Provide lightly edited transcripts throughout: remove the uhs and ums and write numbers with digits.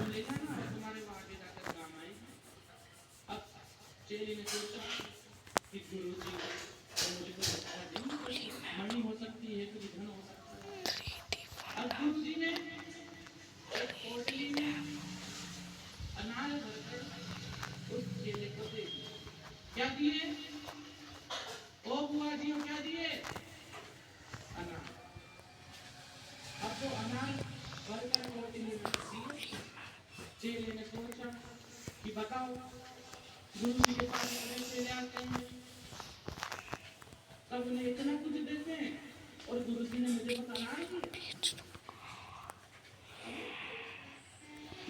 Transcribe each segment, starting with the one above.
ले जाना और तुम्हारे वहां आगे जाकर काम आएगी। अब चेले ने सोचा कि गुरु जी तो मुझे कुछ अच्छा देंगे, मणि हो सकती है, कुछ धन हो सकता है। अब गुरु जी ने एक पोटली में अनार भरकर उस चेले को दे दिया। क्या दिए? ओ बुआ जी, क्या दिए? अनार। अब वो अनार भरकर पोटली में दिए। चेले ने सोचा कि बताओ, गुरु जी के पास बड़े चेले आते हैं, तब उन्हें इतना कुछ देते हैं, और गुरु जी ने मुझे बस अनार दिया।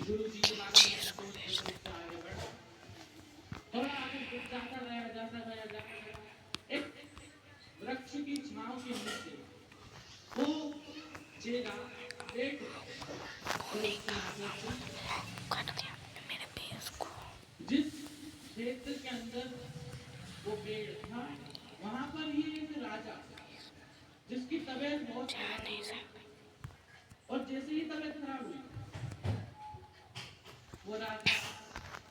गुरु जी के बारे में सोचते सोचते आगे बढ़ा, थोड़ा आगे जाता गया। एक वृक्ष की छांव के नीचे वो चेला बैठ जिस क्षेत्र के अंदर वो पेड़ था, वहां पर ही एक राजा जिसकी तबीयत बहुत खराब हुई, और जैसे ही तबीयत खराब हुई, वो राजा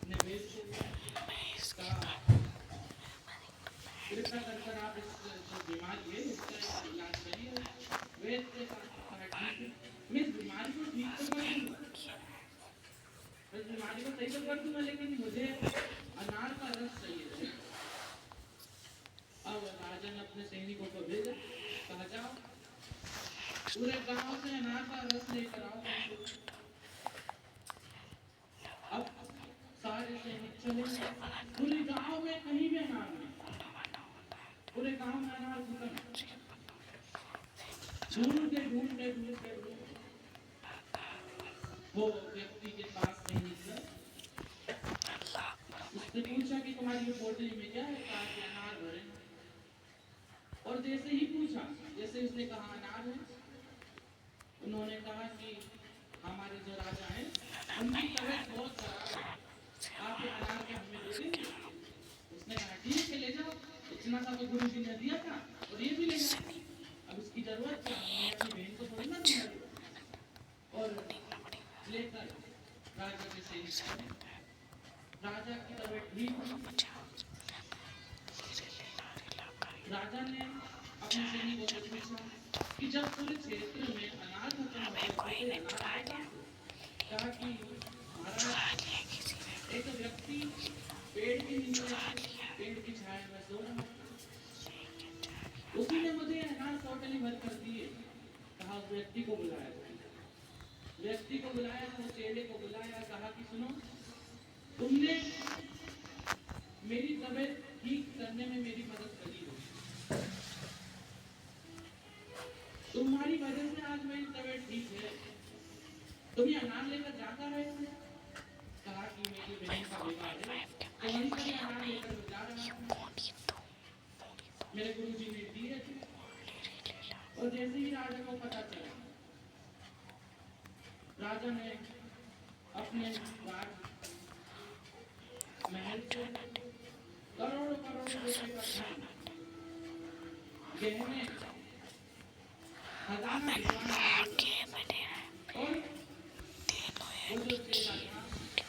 ने वेद से कहा, कृपया कर आप इस जो बीमारी है इसका इलाज करिए। वेद से कहा ठीक है, मैं इस बीमारी को ठीक तो कर दूंगा, इस बीमारी को सही तो कर दूंगा, लेकिन मुझे अनार का रस चाहिए। अब राजा ने अपने सैनिकों को भेजा, कहा जाओ पूरे गांव से अनार का रस लेकर आओ। अब सारे सैनिक चले, पूरे गांव में कहीं भी अनार नहीं, पूरे गांव में अनार खत्म। ढूंढते वो व्यक्ति के पास सैनिक गए, उसने पूछा कि तुम्हारी ये पोटली में क्या है? कहा कि अनार भरे। और जैसे ही पूछा, जैसे उसने कहा अनार है, उन्होंने कहा कि हमारे जो राजा हैं उनकी तबीयत बहुत खराब है, आप ये अनार को हमें दे देंगे? उसने कहा ठीक है, ले जाओ, इतना सा तो गुरु जी ने दिया था, और ये भी ले जाओ, अब इसकी जरूरत क्या, मैं अपनी बहन को थोड़ी ना दूंगा। और लेकर राजा के सैनिक, राजा की तबीयत ठीक हुई। राजा ने अपने सैनिकों से पूछा कि जब पूरे क्षेत्र में अनाज खत्म हो गया, कहा कि महाराज एक व्यक्ति पेड़ के नीचे पेड़ की छाया में सो रहा है, उसी ने मुझे अनाज पोटली भर कर दिए। कहा उस व्यक्ति को बुलाया, व्यक्ति को बुलाया, तो चेले को बुलाया, कहा कि सुनो, तुमने मेरी तबीयत ठीक करने में मेरी मदद करी हो, तुम्हारी वजह से आज मेरी तबीयत ठीक है, तुम ये अनार लेकर जाता है? कहा कि मेरी बहन का विवाह है, तो वहीं से अनार लेकर जा रहा हूं, मेरे गुरु जी ने दिए थे। और जैसे ही राजा को पता चला, राजा ने अपने महल से करोड़ों रुपए का धन, गहने, खजाना और वो जो चेला था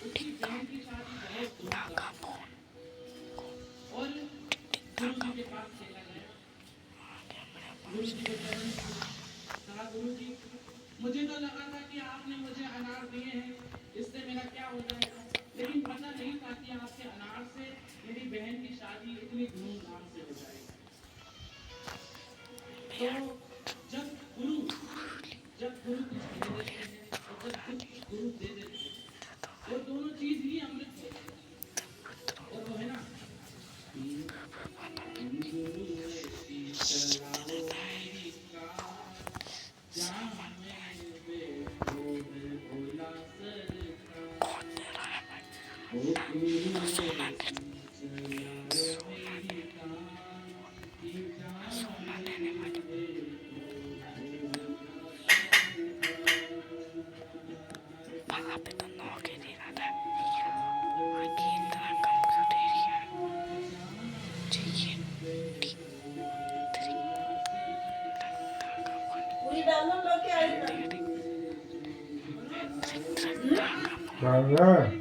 उसकी बहन की शादी बहुत धूमधाम, और गुरु जी के पास चला गया, गुरु जी के चरण कहा, गुरु जी मुझे तो लगा था कि आपने मुझे अनार दिए हैं, इससे मेरा क्या हो जाएगा, लेकिन पता नहीं था कि आपके अनार से मेरी बहन की शादी इतनी धूमधाम से हो जाएगी। तो जब गुरु कुछ दे देते हैं और जब कुछ गुरु दे देते हैं, वो दोनों चीज ही अमृत होते हैं, और वो है ना, Bana